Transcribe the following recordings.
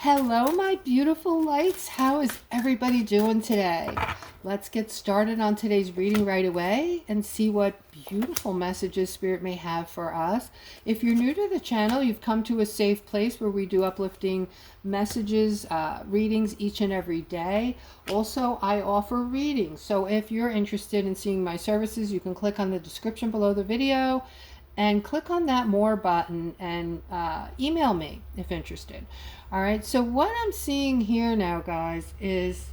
Hello, my beautiful lights. How is everybody doing today? Let's get started on today's reading right away and see what beautiful messages Spirit may have for us. If you're new to the channel, you've come to a safe place where we do uplifting messages, readings each and every day. Also, I offer readings. So if you're interested in seeing my services, you can click on the description below the video and click on that more button and email me if interested. All right, so what I'm seeing here now, guys, is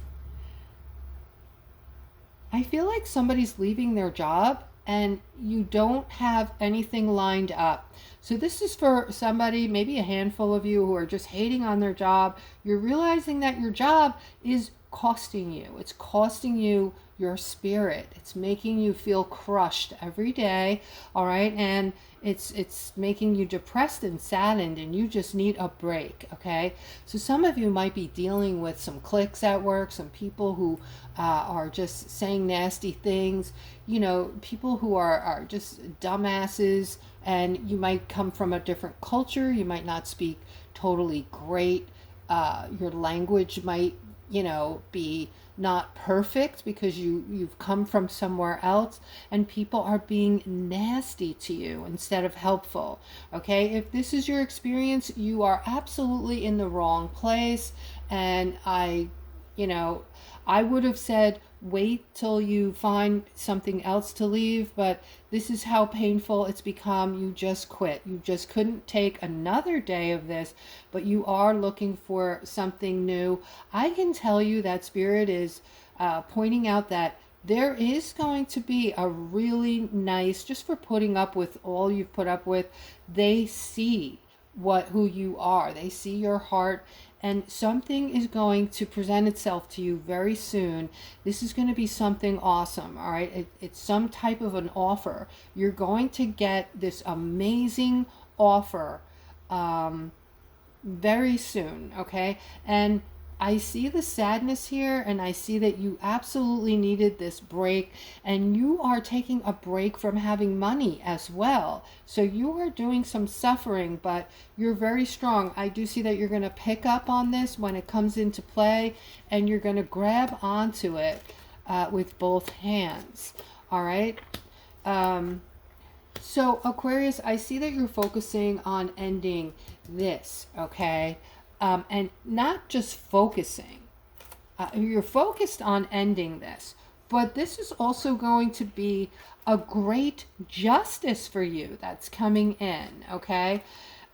I feel like somebody's leaving their job and you don't have anything lined up. So this is for somebody, maybe a handful of you who are just hating on their job. You're realizing that your job is costing you. It's costing you your spirit. It's making you feel crushed every day, all right? And it's making you depressed and saddened, and you just need a break, okay? So some of you might be dealing with some cliques at work, some people who are just saying nasty things, you know, people who are just dumbasses, and you might come from a different culture. You might not speak totally great. Your language might, you know, be not perfect because you've come from somewhere else, and people are being nasty to you instead of helpful. Okay, if this is your experience, you are absolutely in the wrong place. And I would have said wait till you find something else to leave, but this is how painful it's become. You just quit. You just couldn't take another day of this, but you are looking for something new. I can tell you that Spirit is pointing out that there is going to be a really nice, just for putting up with all you've put up with, they see who you are. They see your heart, and something is going to present itself to you very soon. This is going to be something awesome, all right? It's some type of an offer. You're going to get this amazing offer very soon, okay? And I see the sadness here, and I see that you absolutely needed this break, and you are taking a break from having money as well. So you are doing some suffering, but you're very strong. I do see that you're going to pick up on this when it comes into play, and you're going to grab onto it with both hands. All right. So Aquarius, I see that you're focusing on ending this, okay? And not just focusing. You're focused on ending this, but this is also going to be a great justice for you that's coming in, okay?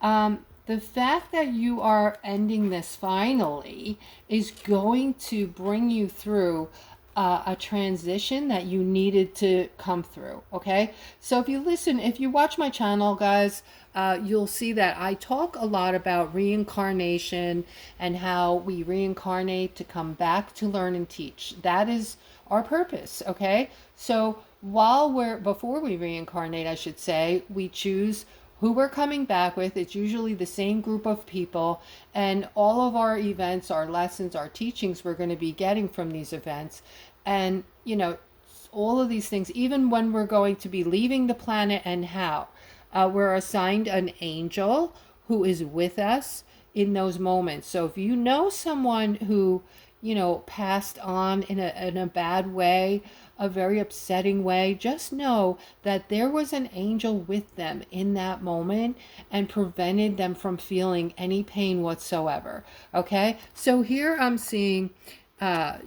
The fact that you are ending this finally is going to bring you through a transition that you needed to come through, okay? So if you watch my channel, guys, you'll see that I talk a lot about reincarnation and how we reincarnate to come back to learn and teach. That is our purpose, okay? So before we reincarnate, I should say, we choose who we're coming back with. It's usually the same group of people, and all of our events, our lessons, our teachings we're going to be getting from these events. And, you know, all of these things, even when we're going to be leaving the planet and how. We're assigned an angel who is with us in those moments. So if you know someone who, you know, passed on in a bad way, a very upsetting way, just know that there was an angel with them in that moment and prevented them from feeling any pain whatsoever. Okay, so here I'm seeing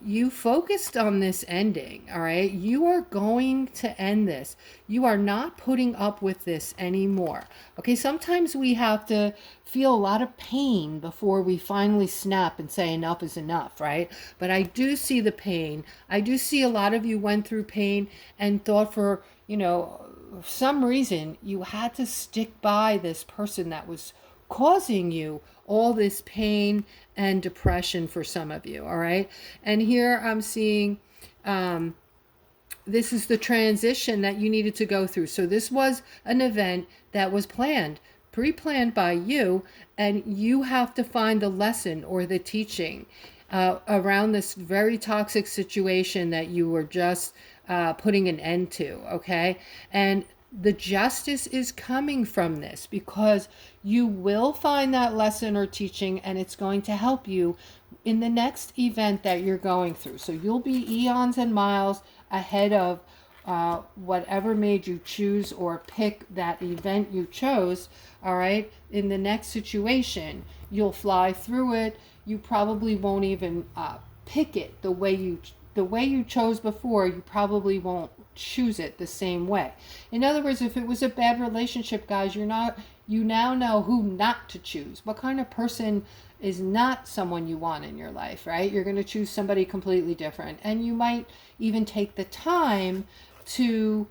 you focused on this ending, all right? You are going to end this. You are not putting up with this anymore. Okay, sometimes we have to feel a lot of pain before we finally snap and say enough is enough, right? But I do see the pain. I do see a lot of you went through pain and thought for, you know, some reason you had to stick by this person that was causing you all this pain and depression for some of you, all right? And here I'm seeing this is the transition that you needed to go through. So this was an event that was planned, pre-planned by you, and you have to find the lesson or the teaching around this very toxic situation that you were just putting an end to, okay? And the justice is coming from this, because you will find that lesson or teaching, and it's going to help you in the next event that you're going through. So you'll be eons and miles ahead of whatever made you choose or pick that event you chose. All right, in the next situation, you'll fly through it. You probably won't even pick it the way you chose before. You probably won't choose it the same way. In other words, if it was a bad relationship, guys, you now know who not to choose. What kind of person is not someone you want in your life, right? You're going to choose somebody completely different, and you might even take the time to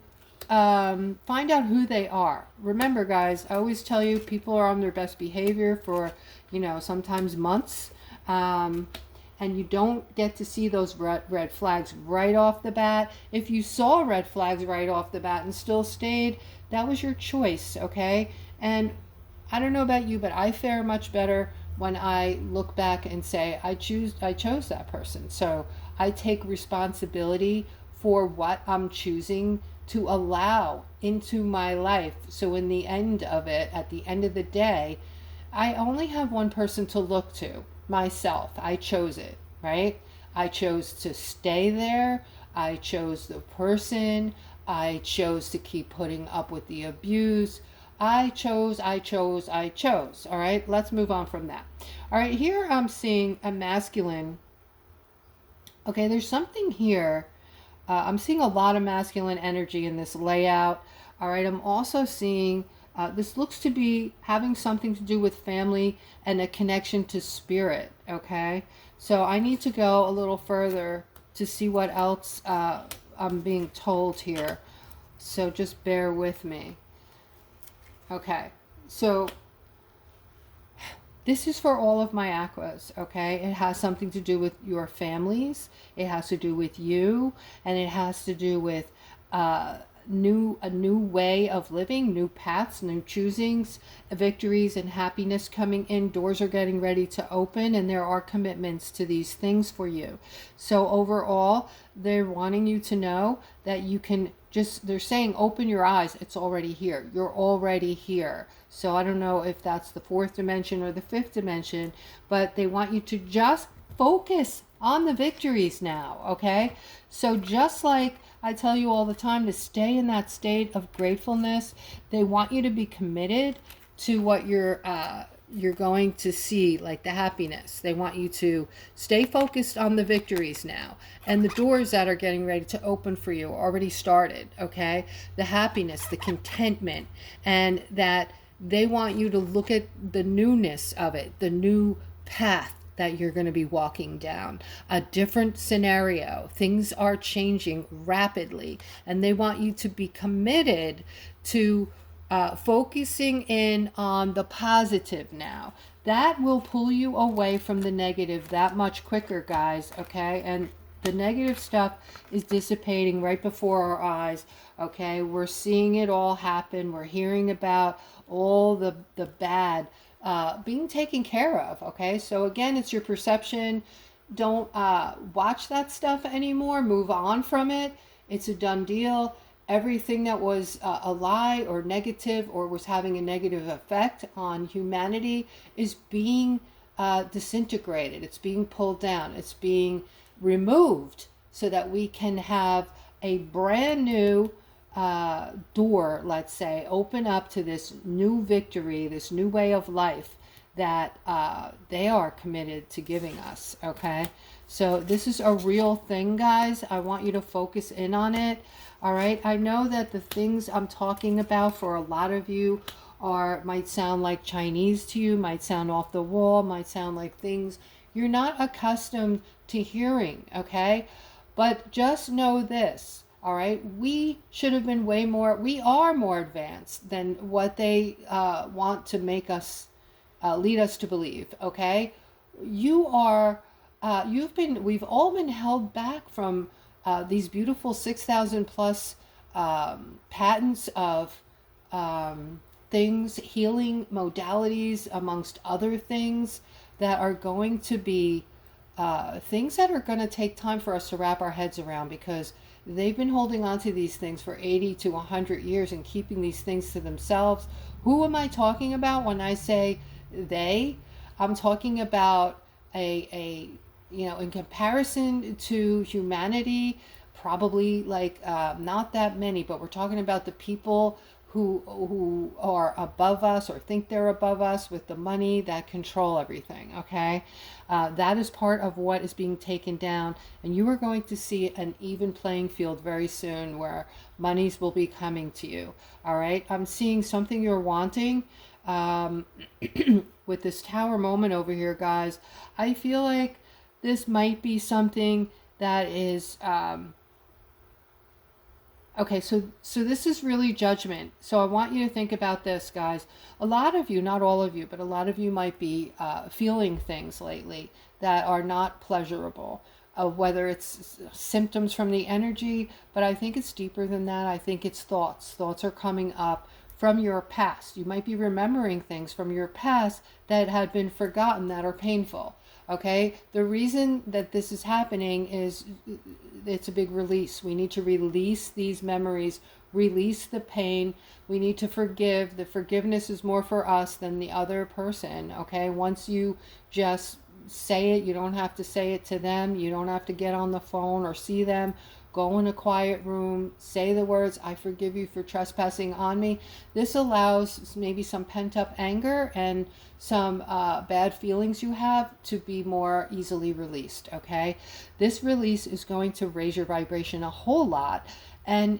find out who they are. Remember, guys, I always tell you, people are on their best behavior for, sometimes months. And you don't get to see those red flags right off the bat. If you saw red flags right off the bat and still stayed, that was your choice, okay? And I don't know about you, but I fare much better when I look back and say, I chose that person. So I take responsibility for what I'm choosing to allow into my life. So in the end of it, at the end of the day, I only have one person to look to, myself. I chose it, right? I chose to stay there. I chose the person. I chose to keep putting up with the abuse. I chose. All right, let's move on from that. All right, here I'm seeing a masculine. Okay, there's something here. I'm seeing a lot of masculine energy in this layout. All right, I'm also seeing this looks to be having something to do with family and a connection to spirit, okay? So I need to go a little further to see what else I'm being told here. So just bear with me. Okay, so this is for all of my aquas, okay? It has something to do with your families. It has to do with you, and it has to do with a new way of living, new paths, new choosings, victories, and happiness coming in. Doors are getting ready to open, and there are commitments to these things for you. So overall, they're wanting you to know that you can they're saying, open your eyes. It's already here. You're already here. So I don't know if that's the fourth dimension or the fifth dimension, but they want you to just focus on the victories now, okay? So just like I tell you all the time to stay in that state of gratefulness, they want you to be committed to what you're going to see, like the happiness. They want you to stay focused on the victories now. And the doors that are getting ready to open for you already started, okay? The happiness, the contentment, and that they want you to look at the newness of it, the new path that you're going to be walking down, a different scenario. Things are changing rapidly, and they want you to be committed to focusing in on the positive now. That will pull you away from the negative that much quicker, guys, okay? And the negative stuff is dissipating right before our eyes, okay? We're seeing it all happen. We're hearing about all the bad being taken care of, okay? So again, it's your perception. Don't watch that stuff anymore. Move on from it. It's a done deal. Everything that was a lie or negative or was having a negative effect on humanity is being disintegrated. It's being pulled down. It's being removed so that we can have a brand new door, let's say, open up to this new victory, this new way of life that they are committed to giving us, okay? So this is a real thing, guys. I want you to focus in on it, all right? I know that the things I'm talking about for a lot of you might sound like Chinese to you, might sound off the wall, might sound like things you're not accustomed to hearing, okay? But just know this, all right? We should have been we are more advanced than what they want to make us, lead us to believe, okay? We've all been held back from these beautiful 6,000 plus patents of things, healing modalities, amongst other things that are going to be things that are going to take time for us to wrap our heads around, because they've been holding on to these things for 80 to 100 years and keeping these things to themselves. Who am I talking about when I say they? I'm talking about a in comparison to humanity, probably like not that many, but we're talking about the people who are above us or think they're above us with the money that control everything. Okay, that is part of what is being taken down, and you are going to see an even playing field very soon where monies will be coming to you. All right, I'm seeing something you're wanting. With this tower moment over here, guys, I feel like this might be something that is okay, so this is really judgment. So I want you to think about this, guys. A lot of you, not all of you, but a lot of you might be feeling things lately that are not pleasurable. Whether it's symptoms from the energy, but I think it's deeper than that. I think it's thoughts. Thoughts are coming up from your past. You might be remembering things from your past that had been forgotten that are painful. Okay, the reason that this is happening is it's a big release. We need to release these memories, release the pain. We need to forgive. The forgiveness is more for us than the other person. Okay, once you just say it, you don't have to say it to them. You don't have to get on the phone or see them. Go in a quiet room, say the words, I forgive you for trespassing on me. This allows maybe some pent-up anger and some bad feelings you have to be more easily released, okay? This release is going to raise your vibration a whole lot and,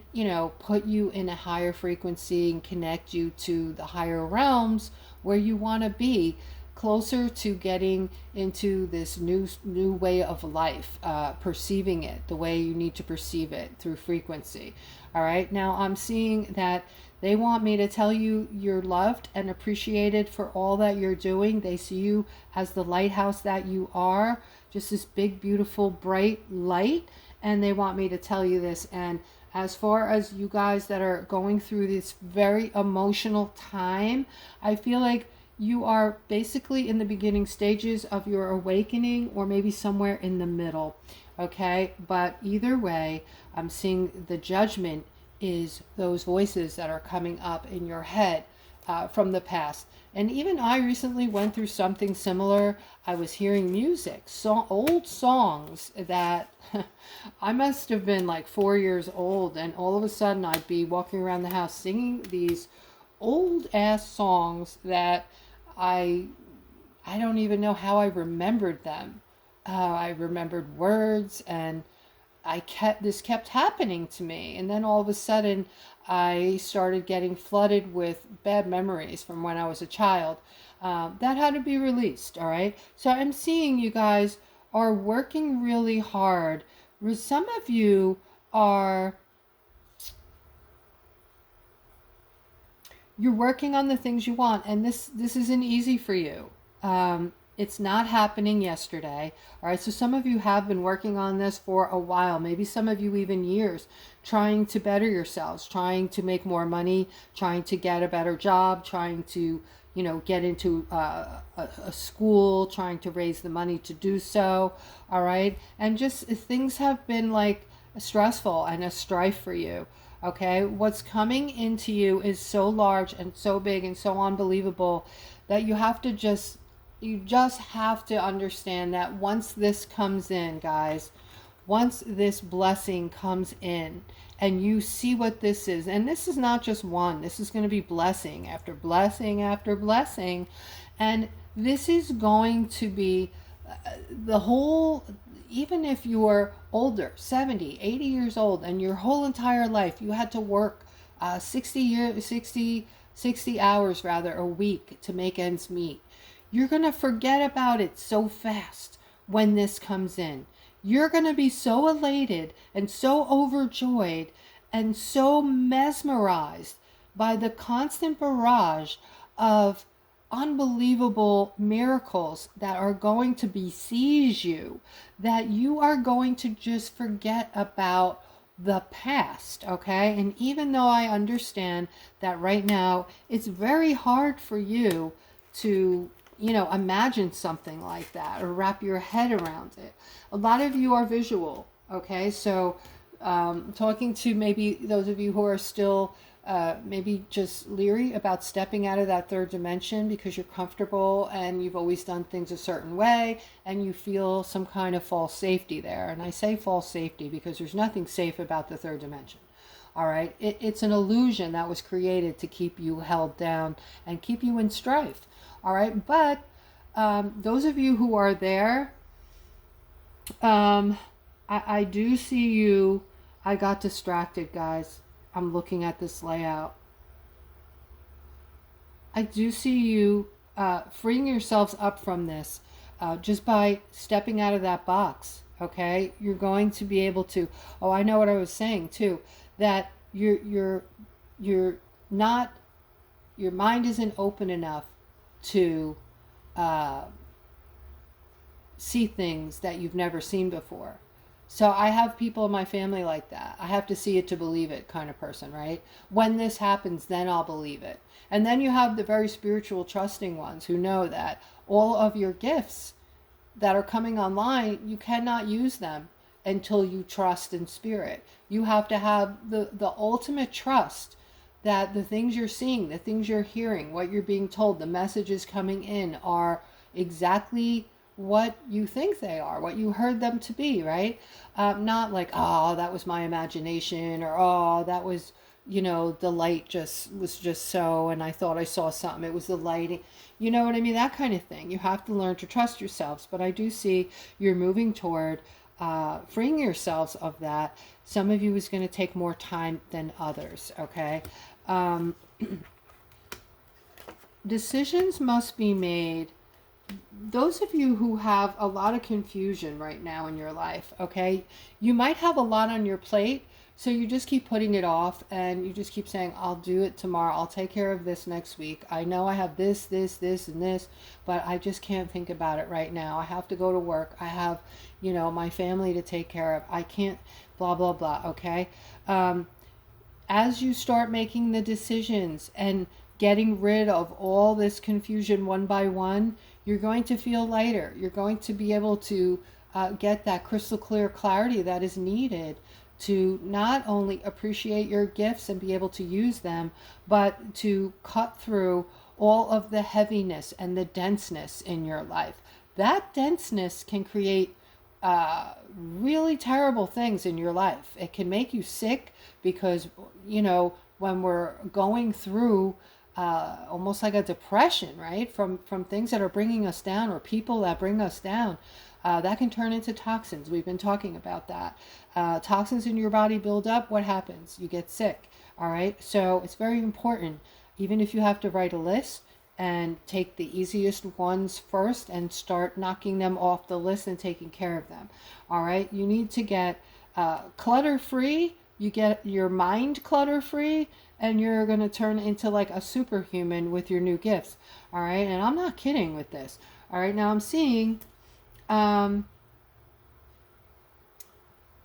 put you in a higher frequency and connect you to the higher realms where you want to be, closer to getting into this new way of life, perceiving it the way you need to perceive it through frequency. All right, now I'm seeing that they want me to tell you you're loved and appreciated for all that you're doing. They see you as the lighthouse that you are, just this big, beautiful, bright light, and they want me to tell you this. And as far as you guys that are going through this very emotional time, I feel like you are basically in the beginning stages of your awakening, or maybe somewhere in the middle. Okay, but either way, I'm seeing the judgment is those voices that are coming up in your head from the past. And even I recently went through something similar. I was hearing music, old songs that I must have been like 4 years old, and all of a sudden I'd be walking around the house singing these old ass songs that I don't even know how I remembered them. I remembered words, and this kept happening to me. And then all of a sudden I started getting flooded with bad memories from when I was a child. That had to be released. All right. So I'm seeing you guys are working really hard. Some of you are, you're working on the things you want, and this isn't easy for you. It's not happening yesterday. All right, so some of you have been working on this for a while, maybe some of you even years, trying to better yourselves, trying to make more money, trying to get a better job, trying to get into a school, trying to raise the money to do so. All right, and just things have been like stressful and a strife for you. Okay, what's coming into you is so large and so big and so unbelievable that you just have to understand that once this comes in, guys, once this blessing comes in and you see what this is, and this is not just one, this is going to be blessing after blessing after blessing, and this is going to be the whole. Even if you're older, 70, 80 years old, and your whole entire life you had to work 60 hours rather a week to make ends meet, you're going to forget about it so fast when this comes in. You're going to be so elated and so overjoyed and so mesmerized by the constant barrage of unbelievable miracles that are going to besiege you, that you are going to just forget about the past. Okay, and even though I understand that right now it's very hard for you to imagine something like that or wrap your head around it, a lot of you are visual. Okay, so Talking to maybe those of you who are still maybe just leery about stepping out of that third dimension because you're comfortable and you've always done things a certain way and you feel some kind of false safety there. And I say false safety because there's nothing safe about the third dimension. All right, it's an illusion that was created to keep you held down and keep you in strife. All right, but those of you who are there, I do see you. I got distracted, guys. I'm looking at this layout. I do see you freeing yourselves up from this just by stepping out of that box. Okay, you're going to be able to. Oh, I know what I was saying too. That you're not. Your mind isn't open enough to see things that you've never seen before. So I have people in my family like that. I have to see it to believe it kind of person, right? When this happens, then I'll believe it. And then you have the very spiritual, trusting ones who know that all of your gifts that are coming online, you cannot use them until you trust in spirit. You have to have the ultimate trust that the things you're seeing, the things you're hearing, what you're being told, the messages coming in are exactly what you think they are, what you heard them to be, right? Not like, oh, that was my imagination, or oh, that was, the light was just so, and I thought I saw something. It was the lighting. You know what I mean? That kind of thing. You have to learn to trust yourselves. But I do see you're moving toward freeing yourselves of that. Some of you is going to take more time than others, okay? Decisions must be made. Those of you who have a lot of confusion right now in your life, okay, you might have a lot on your plate, so you just keep putting it off and you just keep saying, I'll do it tomorrow, I'll take care of this next week. I know I have this, and this, but I just can't think about it right now. I have to go to work. I have, my family to take care of. I can't, blah, blah, blah, okay? As you start making the decisions and getting rid of all this confusion one by one, you're going to feel lighter. You're going to be able to get that crystal clear clarity that is needed to not only appreciate your gifts and be able to use them, but to cut through all of the heaviness and the denseness in your life. That denseness can create really terrible things in your life. It can make you sick because, when we're going through almost like a depression, right? From things that are bringing us down or people that bring us down, that can turn into toxins. We've been talking about that. Toxins in your body build up. What happens? You get sick. All right. So it's very important, even if you have to write a list, and take the easiest ones first and start knocking them off the list and taking care of them. All right. You need to get clutter free. You get your mind clutter free, and you're going to turn into like a superhuman with your new gifts. All right. And I'm not kidding with this. All right. Now I'm seeing part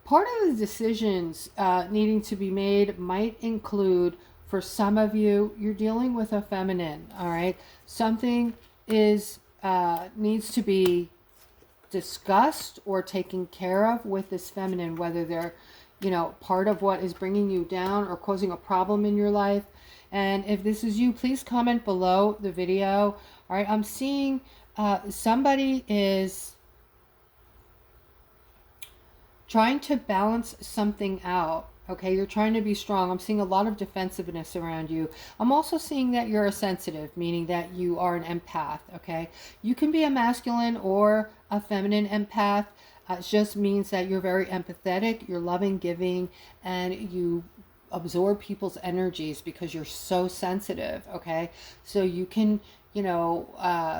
of the decisions needing to be made might include, for some of you, you're dealing with a feminine. All right. Something is needs to be discussed or taken care of with this feminine, whether they're part of what is bringing you down or causing a problem in your life. And if this is you, please comment below the video. All right, I'm seeing somebody is trying to balance something out. Okay, you're trying to be strong. I'm seeing a lot of defensiveness around you. I'm also seeing that you're a sensitive, meaning that you are an empath. Okay, you can be a masculine or a feminine empath. It just means that you're very empathetic, you're loving, giving, and you absorb people's energies because you're so sensitive, okay? So you can,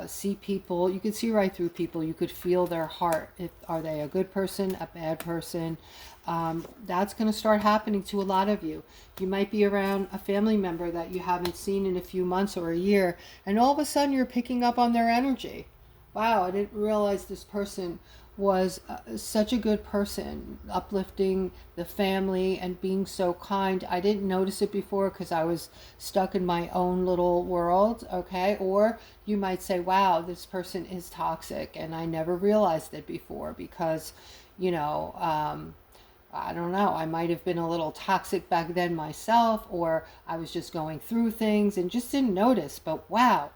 see people, you can see right through people, you could feel their heart. Are they a good person, a bad person? That's going to start happening to a lot of you. You might be around a family member that you haven't seen in a few months or a year, and all of a sudden you're picking up on their energy. Wow, I didn't realize this person was such a good person, uplifting the family and being so kind. I didn't notice it before because I was stuck in my own little world, okay? Or you might say, wow, this person is toxic and I never realized it before because, I don't know, I might have been a little toxic back then myself, or I was just going through things and just didn't notice. But wow,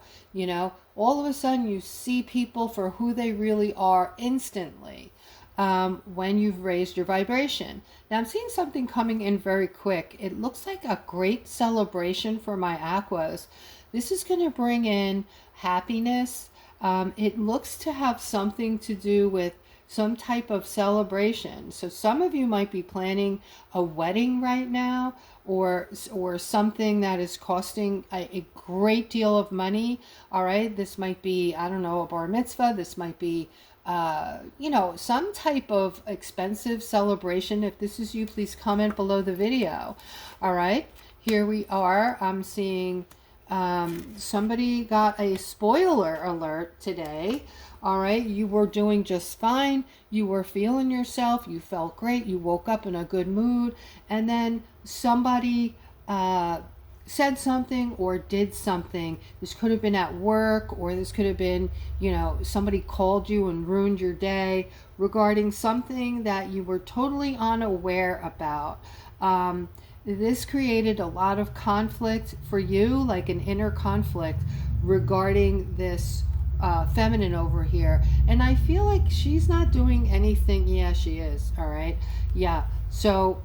all of a sudden you see people for who they really are instantly, when you've raised your vibration. Now I'm seeing something coming in very quick. It looks like a great celebration for my aquas. This is going to bring in happiness. It looks to have something to do with some type of celebration. So some of you might be planning a wedding right now, or something that is costing a great deal of money. All right, this might be, I don't know, a bar mitzvah. This might be some type of expensive celebration. If this is you, please comment below the video. All right, here we are. I'm seeing somebody got a spoiler alert today. All right, you were doing just fine. You were feeling yourself. You felt great. You woke up in a good mood. And then somebody said something or did something. This could have been at work, or this could have been, somebody called you and ruined your day regarding something that you were totally unaware about. This created a lot of conflict for you, like an inner conflict regarding this feminine over here. And I feel like she's not doing anything. Yeah, she is. All right. Yeah. So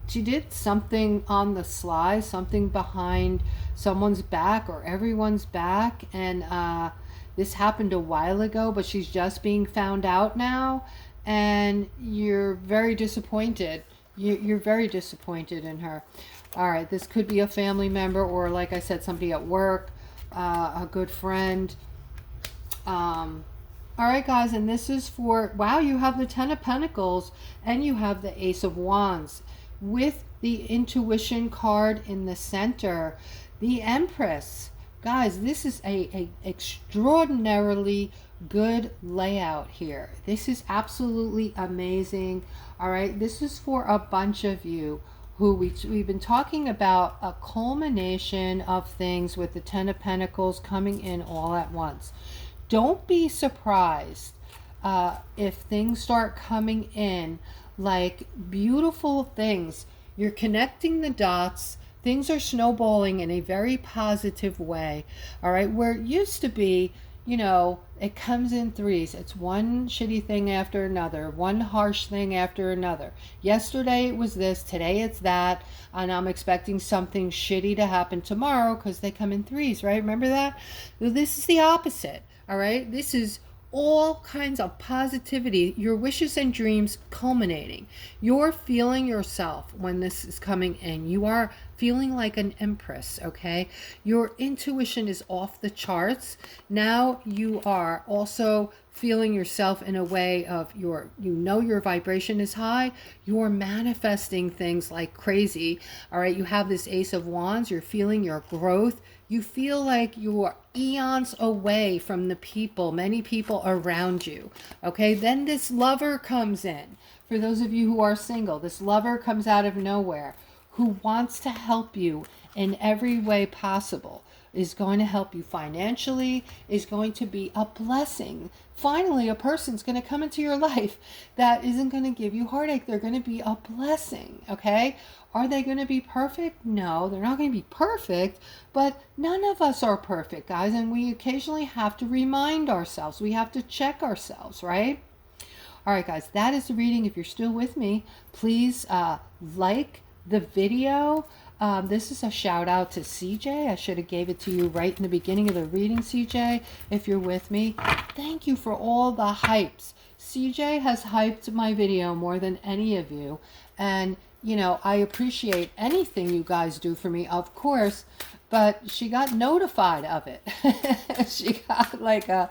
she did something on the sly, something behind someone's back or everyone's back. And this happened a while ago, but she's just being found out now. And you're very disappointed. You're very disappointed in her. All right. This could be a family member, or like I said, somebody at work, a good friend. All right, guys, and this is for, wow, you have the Ten of Pentacles and you have the Ace of Wands with the intuition card in the center. The Empress. Guys, this is a extraordinarily good layout here. This is absolutely amazing. All right, this is for a bunch of you who we've been talking about a culmination of things with the Ten of Pentacles coming in all at once. Don't be surprised if things start coming in like beautiful things. You're connecting the dots. Things are snowballing in a very positive way. All right, where it used to be, it comes in threes. It's one shitty thing after another, one harsh thing after another. Yesterday it was this, today it's that, and I'm expecting something shitty to happen tomorrow because they come in threes, right? Remember that? Well, this is the opposite. All right, this is all kinds of positivity, your wishes and dreams culminating. You're feeling yourself when this is coming in. You are feeling like an empress, okay? Your intuition is off the charts. Now you are also feeling yourself in a way of your vibration is high. You're manifesting things like crazy. All right, you have this Ace of Wands. You're feeling your growth. You feel like you are eons away from the people, many people around you. Okay, then this lover comes in. For those of you who are single, this lover comes out of nowhere who wants to help you in every way possible, is going to help you financially, is going to be a blessing. Finally, a person's going to come into your life that isn't going to give you heartache. They're going to be a blessing, okay? Are they going to be perfect? No, they're not going to be perfect, but none of us are perfect, guys, and we occasionally have to remind ourselves. We have to check ourselves, right? All right, guys, that is the reading. If you're still with me, please like the video. This is a shout out to CJ. I should have gave it to you right in the beginning of the reading, CJ, if you're with me. Thank you for all the hypes. CJ has hyped my video more than any of you. And, I appreciate anything you guys do for me, of course, but she got notified of it. She got like a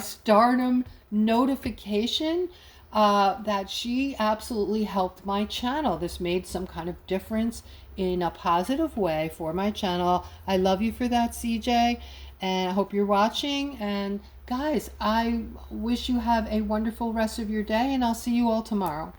stardom notification that she absolutely helped my channel. This made some kind of difference in a positive way for my channel. I love you for that, CJ, and I hope you're watching. And guys, I wish you have a wonderful rest of your day, and I'll see you all tomorrow.